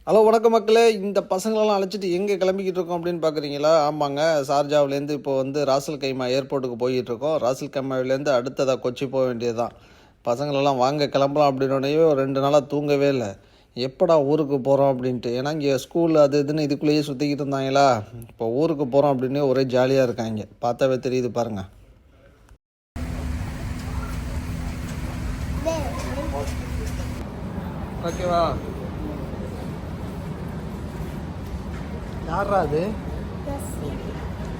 Hello வணக்கம் மக்களே. இந்த பசங்களெல்லாம் அழைச்சிட்டு எங்கே கிளம்பிக்கிட்டு இருக்கோம் அப்படின்னு பார்க்குறீங்களா? ஆமாங்க, ஷார்ஜாவிலேருந்து இப்போ வந்து ராசல் கைமா ஏர்போர்ட்டுக்கு போய்கிட்டு இருக்கோம். ராசல் கைமாவிலேருந்து அடுத்ததாக கொச்சி போக வேண்டியது தான். பசங்களெல்லாம் வாங்க கிளம்பலாம் அப்படின்னோடனே ஒரு 2 நாளாக தூங்கவே இல்லை. எப்படா ஊருக்கு போகிறோம் அப்படின்ட்டு. ஏன்னா இங்கே ஸ்கூல் அது இதுன்னு இதுக்குள்ளேயே சுற்றிக்கிட்டு இருந்தாங்களா. இப்போ ஊருக்கு போகிறோம் அப்படின்னு ஒரே ஜாலியாக இருக்காங்க. பார்த்தாவே தெரியுது பாருங்கள். ஓகேவா? யாரா அது?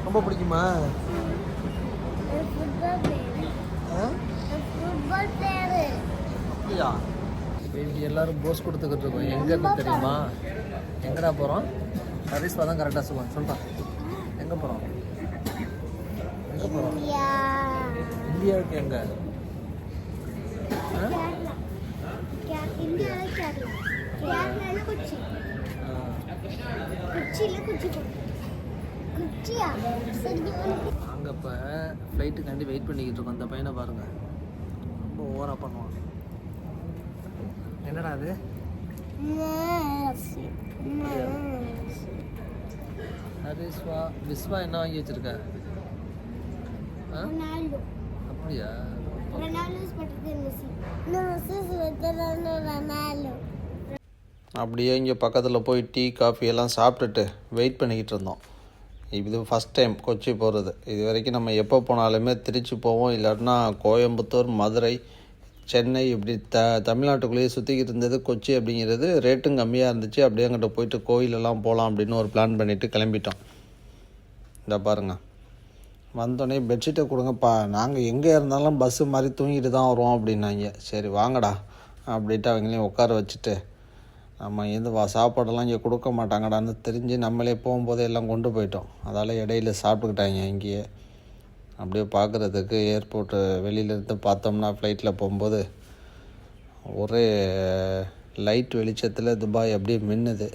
ரொம்ப பிடிக்குமா? அப்படியா? பேபி எல்லாரும் போஸ் கொடுத்துக்கிட்டு இருக்கோம். எங்கன்னு தெரியுமா? எங்கடா போகிறோம்? ஹரிஸ்வா தான் கரெக்டாக சொல்கிறான். எங்கே போகிறோம்? எங்கே போகிறோம்? இந்தியாவுக்கு எங்கே? அங்கே இப்போ ஃப்ளைட்டுக்காண்டி வெயிட் பண்ணிக்கிட்டு இருக்கோம். அந்த பையனை பாருங்கள், ரொம்ப ஓவராக பண்ணுவான். என்னடா அது? ஹரிஸ்வா விஸ்வா என்ன வாங்கி வச்சிருக்க? அப்படியா? அப்படியே இங்கே பக்கத்தில் போய் டீ காஃபி எல்லாம் சாப்பிட்டுட்டு வெயிட் பண்ணிக்கிட்டு இருந்தோம். இது ஃபஸ்ட் டைம் கொச்சி போகிறது. இது வரைக்கும் நம்ம எப்போ போனாலுமே திருச்சி போவோம், இல்லாட்டினா கோயம்புத்தூர், மதுரை, சென்னை, இப்படி தமிழ்நாட்டுக்குள்ளேயே சுற்றிக்கிட்டு இருந்தது. கொச்சி அப்படிங்கிறது ரேட்டும் கம்மியாக இருந்துச்சு. அப்படியே அங்கிட்ட போயிட்டு கோயிலெல்லாம் போகலாம் அப்படின்னு ஒரு பிளான் பண்ணிவிட்டு கிளம்பிட்டோம். இந்த பாருங்கள், வந்தோடனே பெட்ஷீட்டை கொடுங்கப்பா, நாங்கள் எங்கே இருந்தாலும் பஸ்ஸு மாதிரி தூங்கிட்டு தான் வருவோம் அப்படின்னாங்க. சரி வாங்கடா அப்படின்ட்டு அவங்களையும் உட்கார வச்சுட்டு, நம்ம சாப்பாடெல்லாம் இங்கே கொடுக்க மாட்டாங்கடான்னு தெரிஞ்சு நம்மளே போகும்போதே எல்லாம் கொண்டு போயிட்டோம். அதால் இடையில சாப்பிட்டுக்கிட்டாங்க இங்கேயே. அப்படியே பார்க்குறதுக்கு ஏர்போர்ட்டு வெளியிலேருந்து பார்த்தோம்னா ஃப்ளைட்டில் போகும்போது ஒரே லைட் வெளிச்சத்தில் துபாய் அப்படியே மின்னுது.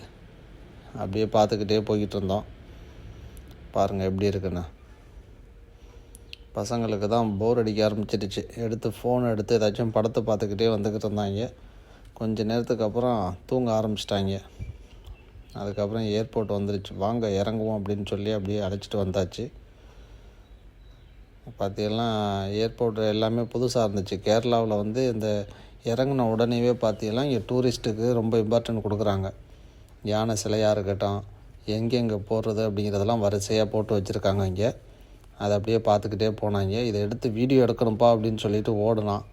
அப்படியே பார்த்துக்கிட்டே போய்கிட்டு இருந்தோம். பாருங்கள் எப்படி இருக்குன்னு. பசங்களுக்கு தான் போர் அடிக்க ஆரம்பிச்சிடுச்சு. ஃபோன் எடுத்து ஏதாச்சும் படத்தை பார்த்துக்கிட்டே வந்துக்கிட்டு இருந்தாங்க. கொஞ்சம் நேரத்துக்கு அப்புறம் தூங்க ஆரம்பிச்சிட்டாங்க. அதுக்கப்புறம் ஏர்போர்ட் வந்துருச்சு. வாங்க இறங்குவோம் அப்படின்னு சொல்லி அப்படியே அழைச்சிட்டு வந்தாச்சு. பார்த்தீங்கன்னா ஏர்போர்ட் எல்லாமே புதுசாக இருந்துச்சு. கேரளாவில் வந்து இந்த இறங்கின உடனேவே பார்த்தீங்கன்னா இங்கே டூரிஸ்ட்டுக்கு ரொம்ப இம்பார்ட்டன்ட் கொடுக்குறாங்க. யானை சிலையாக இருக்கட்டும், எங்கெங்கே போடுறது அப்படிங்கிறதெல்லாம் வரிசையாக போட்டு வச்சுருக்காங்க இங்கே. அதை அப்படியே பார்த்துக்கிட்டே போனாங்க. இதை எடுத்து வீடியோ எடுக்கணும்ப்பா அப்படின்னு சொல்லிட்டு ஓடலாம்.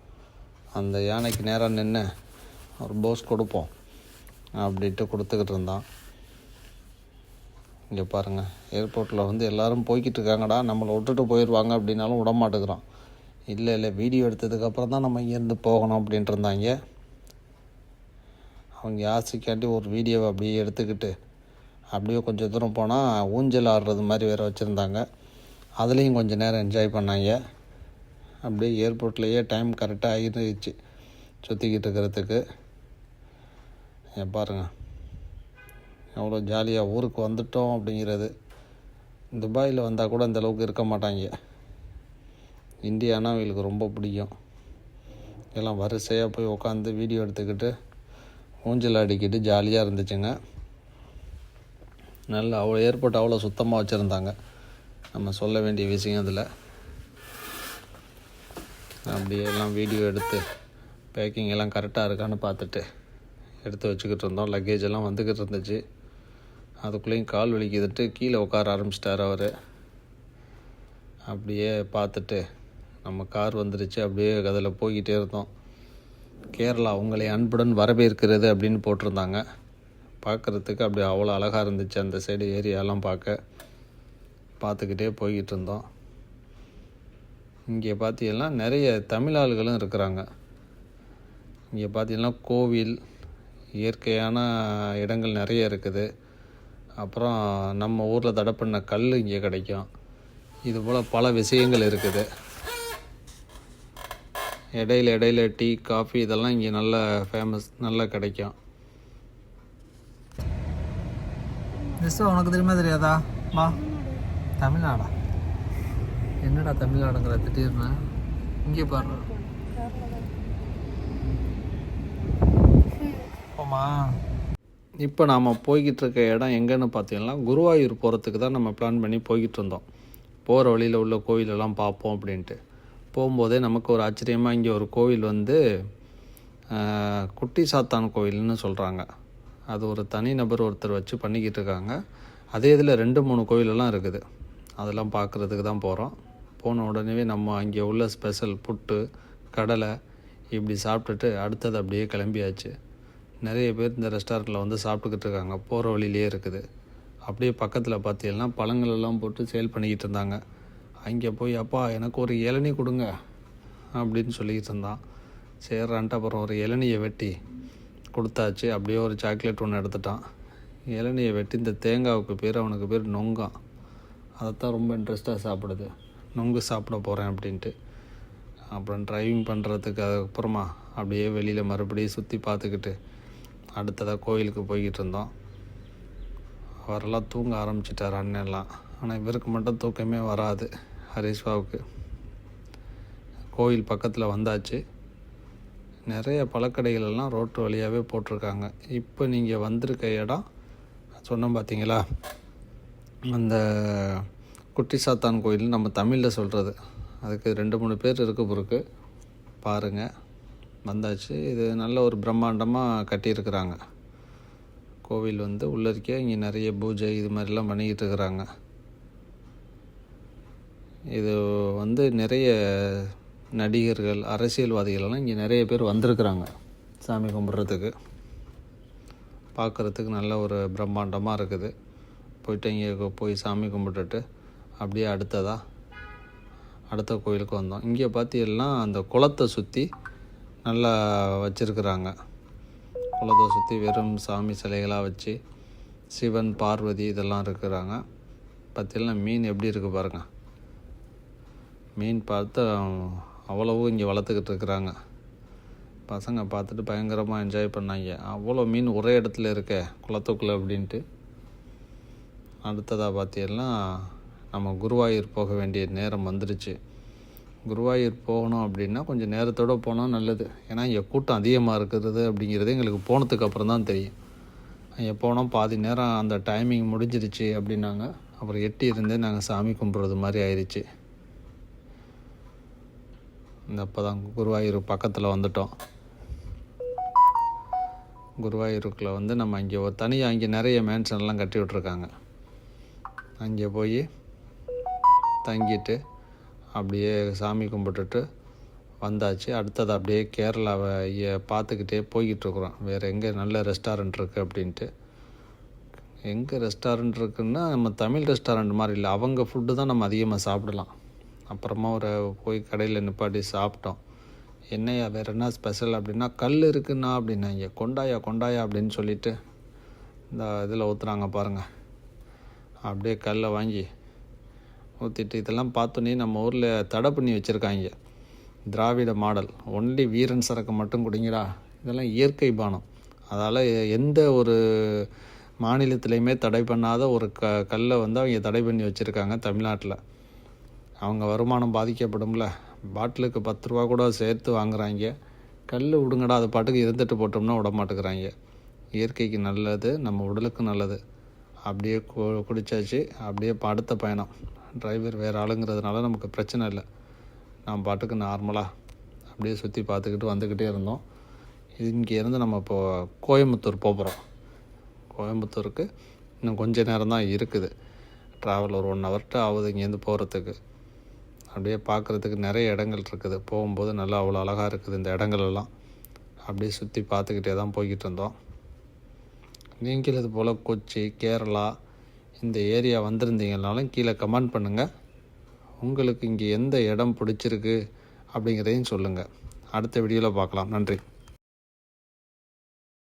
அந்த யானைக்கு நேராக நின்று ஒரு போஸ் கொடுப்போம் அப்படின்ட்டு கொடுத்துக்கிட்டு இருந்தான். இங்கே பாருங்கள், ஏர்போர்ட்டில் வந்து எல்லோரும் போய்கிட்டு இருக்காங்கடா, நம்மளை விட்டுட்டு போயிடுவாங்க அப்படின்னாலும் விட மாட்டேங்கிறோம். இல்லை வீடியோ எடுத்ததுக்கப்புறம் தான் நம்ம இங்கேருந்து போகணும் அப்படின்ட்டு இருந்தாங்க. அவங்க ஆசைக்காண்டி ஒரு வீடியோவை அப்படியே எடுத்துக்கிட்டு அப்படியே கொஞ்சம் தூரம் போனால் ஊஞ்சல் ஆடுறது மாதிரி வேறு வச்சுருந்தாங்க. அதுலேயும் கொஞ்சம் நேரம் என்ஜாய் பண்ணாங்க. அப்படியே ஏர்போர்ட்லேயே டைம் கரெக்டாக ஆகிருந்துச்சு சுற்றிக்கிட்டு இருக்கிறதுக்கு. பாருங்கள் எவ்வளோ ஜாலியாக ஊருக்கு வந்துட்டோம் அப்படிங்கிறது. துபாயில் வந்தால் கூட அந்தளவுக்கு இருக்க மாட்டாங்க. இந்தியானா அவங்களுக்கு ரொம்ப பிடிக்கும். எல்லாம் வரிசையாக போய் உட்காந்து வீடியோ எடுத்துக்கிட்டு ஊஞ்சல் அடிக்கிட்டு ஜாலியாக இருந்துச்சுங்க. நல்லா ஏர்போர்ட் அவ்வளோ சுத்தமாக வச்சுருந்தாங்க. நம்ம சொல்ல வேண்டிய விஷயம் அதில். அப்படியே எல்லாம் வீடியோ எடுத்து பேக்கிங் எல்லாம் கரெக்டாக இருக்கான்னு பார்த்துட்டு எடுத்து வச்சுக்கிட்டு இருந்தோம். லக்கேஜ் எல்லாம் வந்துக்கிட்டு இருந்துச்சு. அதுக்குள்ளேயும் கால் வலிக்குதுட்டு கீழே உட்கார ஆரம்பிச்சிட்டார் அவர். அப்படியே பார்த்துட்டு நம்ம கார் வந்துருச்சு. அப்படியே அதில் போய்கிட்டே இருந்தோம். கேரளா உங்களை அன்புடன் வரவேற்கிறது அப்படின்னு போட்டிருந்தாங்க. பார்க்குறதுக்கு அப்படியே அவ்வளோ அழகாக இருந்துச்சு. அந்த சைடு ஏரியாலாம் பார்த்துக்கிட்டே போய்கிட்டு இருந்தோம். இங்கே பார்த்தீங்கன்னா நிறைய தமிழ் ஆளுகளும் இருக்கிறாங்க. இங்கே பார்த்தீங்கன்னா கோவில், இயற்கையான இடங்கள் நிறைய இருக்குது. அப்புறம் நம்ம ஊரில் தடை பண்ண கல் இங்கே கிடைக்கும். இதுபோல் பல விஷயங்கள் இருக்குது. இடையில டீ, காஃபி இதெல்லாம் இங்கே நல்ல ஃபேமஸ், நல்லா கிடைக்கும். உனக்கு தெரியாதா? வா, தமிழ்நாடா? என்னடா தமிழ்நாடுங்கிற திடீர்னு? இங்கே பாரு. போமா இப்போ நாம் போய்கிட்டு இருக்க இடம் எங்கேன்னு பார்த்தீங்கன்னா குருவாயூர் போகிறதுக்கு தான் நம்ம பிளான் பண்ணி போய்கிட்டு இருந்தோம். போகிற வழியில் உள்ள கோயிலெல்லாம் பார்ப்போம் அப்படின்ட்டு. போகும்போதே நமக்கு ஒரு ஆச்சரியமாக இங்கே ஒரு கோவில் வந்து குட்டி சாத்தான் கோயில்னு சொல்கிறாங்க. அது ஒரு தனிநபர் ஒருத்தர் வச்சு பண்ணிக்கிட்டு இருக்காங்க. அதே இதில் 2-3 கோயிலெல்லாம் இருக்குது. அதெல்லாம் பார்க்குறதுக்கு தான் போகிறோம். போன உடனே நம்ம அங்கே உள்ள ஸ்பெஷல் புட்டு, கடலை இப்படி சாப்பிட்டுட்டு அடுத்தது அப்படியே கிளம்பியாச்சு. நிறைய பேர் இந்த ரெஸ்டாரண்ட்டில் வந்து சாப்பிட்டுக்கிட்டு இருக்காங்க. போகிற வழியிலே இருக்குது. அப்படியே பக்கத்தில் பார்த்தீங்கன்னா பழங்களெல்லாம் போட்டு சேல் பண்ணிக்கிட்டு இருந்தாங்க. அங்கே போய் அப்பா எனக்கு ஒரு இளநீ கொடுங்க அப்படின்னு சொல்லிக்கிட்டு இருந்தான். சேர்றான்ட்டு அப்புறம் ஒரு இளநியை வெட்டி கொடுத்தாச்சு. அப்படியே ஒரு சாக்லேட் ஒன்று எடுத்துட்டான். இளநியை வெட்டி இந்த தேங்காவுக்கு பேர் அவனுக்கு பேர் நொங்கான். அதைத்தான் ரொம்ப இன்ட்ரெஸ்ட்டாக சாப்பிடுது. நொங்கு சாப்பிட போகிறேன் அப்படின்ட்டு. அப்புறம் ட்ரைவிங் பண்ணுறதுக்கு அதுக்கப்புறமா அப்படியே வெளியில் மறுபடியும் சுற்றி பார்த்துக்கிட்டு அடுத்ததாக கோயிலுக்கு போய்கிட்டு இருந்தோம். அவரெல்லாம் தூங்க ஆரம்பிச்சிட்டார் அண்ணெல்லாம். ஆனால் இவருக்கு மட்டும் தூக்கமே வராது, ஹரிஸ்வாவுக்கு. கோயில் பக்கத்தில் வந்தாச்சு. நிறைய பழக்கடைகளெல்லாம் ரோட்டு வழியாகவே போட்டிருக்காங்க. இப்போ நீங்கள் வந்திருக்க இடம் சொன்னோம் பார்த்தீங்களா, அந்த குட்டி சாத்தான் கோயில் நம்ம தமிழில் சொல்கிறது. அதுக்கு 2-3 பேர் இருக்கு பாருங்கள். வந்தாச்சு. இது நல்ல ஒரு பிரம்மாண்டமாக கட்டியிருக்கிறாங்க. கோவில் வந்து உள்ளே இருக்கே. இங்கே நிறைய பூஜை இது மாதிரிலாம் பண்ணிக்கிட்டு இருக்கிறாங்க. இது வந்து நிறைய நடிகர்கள், அரசியல்வாதிகளெல்லாம் இங்கே நிறைய பேர் வந்திருக்கிறாங்க சாமி கும்பிட்றதுக்கு. பார்க்குறதுக்கு நல்ல ஒரு பிரம்மாண்டமாக இருக்குது. போயிட்டு இங்கே போய் சாமி கும்பிட்டுட்டு அப்படியே அடுத்த கோயிலுக்கு வந்தோம். இங்கே பார்த்தீங்கன்னா அந்த குளத்தை சுற்றி நல்லா வச்சுருக்குறாங்க. குளத்தை சுற்றி வெறும் சாமி சிலைகளாக வச்சு சிவன், பார்வதி இதெல்லாம் இருக்கிறாங்க. பார்த்தீங்கன்னா மீன் எப்படி இருக்குது பாருங்கள். மீன் பார்த்து அவ்வளவு இங்கே வளர்த்துக்கிட்டு இருக்கிறாங்க. பசங்க பார்த்துட்டு பயங்கரமாக என்ஜாய் பண்ணாங்க. அவ்வளோ மீன் ஒரே இடத்துல இருக்க குளத்துக்குள்ளே அப்படின்ட்டு. அடுத்ததாக பார்த்தீங்கன்னா நம்ம குருவாயூர் போக வேண்டிய நேரம் வந்துடுச்சு. குருவாயூர் போகணும் அப்படின்னா கொஞ்சம் நேரத்தோடு போனால் நல்லது. ஏன்னா இங்கே கூட்டம் அதிகமாக இருக்கிறது அப்படிங்கிறது எங்களுக்கு போனதுக்கு அப்புறம் தான் தெரியும். அங்கே போனோம் பாதி நேரம் அந்த டைமிங் முடிஞ்சிருச்சு அப்படின்னாங்க. அப்புறம் எட்டி இருந்தே நாங்கள் சாமி கும்பிட்றது மாதிரி ஆயிடுச்சு. அப்போ தான் குருவாயூர் பக்கத்தில் வந்துட்டோம். குருவாயூருக்குள்ளே வந்து நம்ம இங்கே ஒரு தனியாக இங்கே நிறைய மேன்ஷன்லாம் கட்டி விட்ருக்காங்க. அங்கே போய் தங்கிட்டு அப்படியே சாமி கும்பிட்டுட்டு வந்தாச்சு. அடுத்தது அப்படியே கேரளாவை பார்த்துக்கிட்டே போய்கிட்டுருக்குறோம். வேறு எங்கே நல்ல ரெஸ்டாரண்ட் இருக்குது அப்படின்ட்டு. எங்கே ரெஸ்டாரண்ட் இருக்குன்னா நம்ம தமிழ் ரெஸ்டாரண்ட் மாதிரி இல்லை. அவங்க ஃபுட்டு தான் நம்ம அதிகமாக சாப்பிடலாம். அப்புறமா போய் கடையில் நிப்பாட்டி சாப்பிட்டோம். என்னையா வேறு என்ன ஸ்பெஷல் அப்படின்னா, கல் இருக்குன்னா அப்படின்னா இங்கே கொண்டாயா அப்படின்னு சொல்லிவிட்டு இந்த இதில் ஊற்றுறாங்க பாருங்கள். அப்படியே கல்லை வாங்கி ஊற்றிட்டு இதெல்லாம் பார்த்தோன்னே நம்ம ஊரில் தடை பண்ணி வச்சுருக்காங்க. திராவிட மாடல், ஒன்லி வீரன் சரக்கு மட்டும் குடிங்கடா. இதெல்லாம் இயற்கை பானம். அதால் எந்த ஒரு மாநிலத்திலையுமே தடை பண்ணாத ஒரு கல்லை வந்து அவங்க தடை பண்ணி வச்சுருக்காங்க தமிழ்நாட்டில். அவங்க வருமானம் பாதிக்கப்படும்ல. பாட்டிலுக்கு 10 ரூபா கூட சேர்த்து வாங்குகிறாங்க. கல் விடுங்கடா, அது பாட்டுக்கு இருந்துட்டு போட்டோம்னா விட மாட்டேங்கிறாங்க. இயற்கைக்கு நல்லது, நம்ம உடலுக்கு நல்லது. அப்படியே குடித்தாச்சு. அப்படியே அடுத்த பயணம். டிரைவர் வேறு ஆளுங்கிறதுனால நமக்கு பிரச்சனை இல்லை. நான் பாட்டுக்கு நார்மலாக அப்படியே சுற்றி பார்த்துக்கிட்டு வந்துக்கிட்டே இருந்தோம். இங்கேருந்து நம்ம இப்போது கோயம்புத்தூர் போகிறோம். கோயம்புத்தூருக்கு இன்னும் கொஞ்சம் நேரம் தான் இருக்குது. ட்ராவல் ஒரு 1 ஹவர்ட்டு ஆகுது இங்கேருந்து போகிறதுக்கு. அப்படியே பார்க்குறதுக்கு நிறைய இடங்கள் இருக்குது. போகும்போது நல்லா அவ்வளோ அழகாக இருக்குது இந்த இடங்களெல்லாம். அப்படியே சுற்றி பார்த்துக்கிட்டே தான் போய்கிட்டு இருந்தோம். நீங்கள் இது போல் கொச்சி, கேரளா இந்த ஏரியா வந்திருந்தீங்கனாலும் கீழே கமெண்ட் பண்ணுங்கள். உங்களுக்கு இங்கே எந்த இடம் பிடிச்சிருக்கு அப்படிங்கிறதையும் சொல்லுங்கள். அடுத்த வீடியோவில் பார்க்கலாம். நன்றி.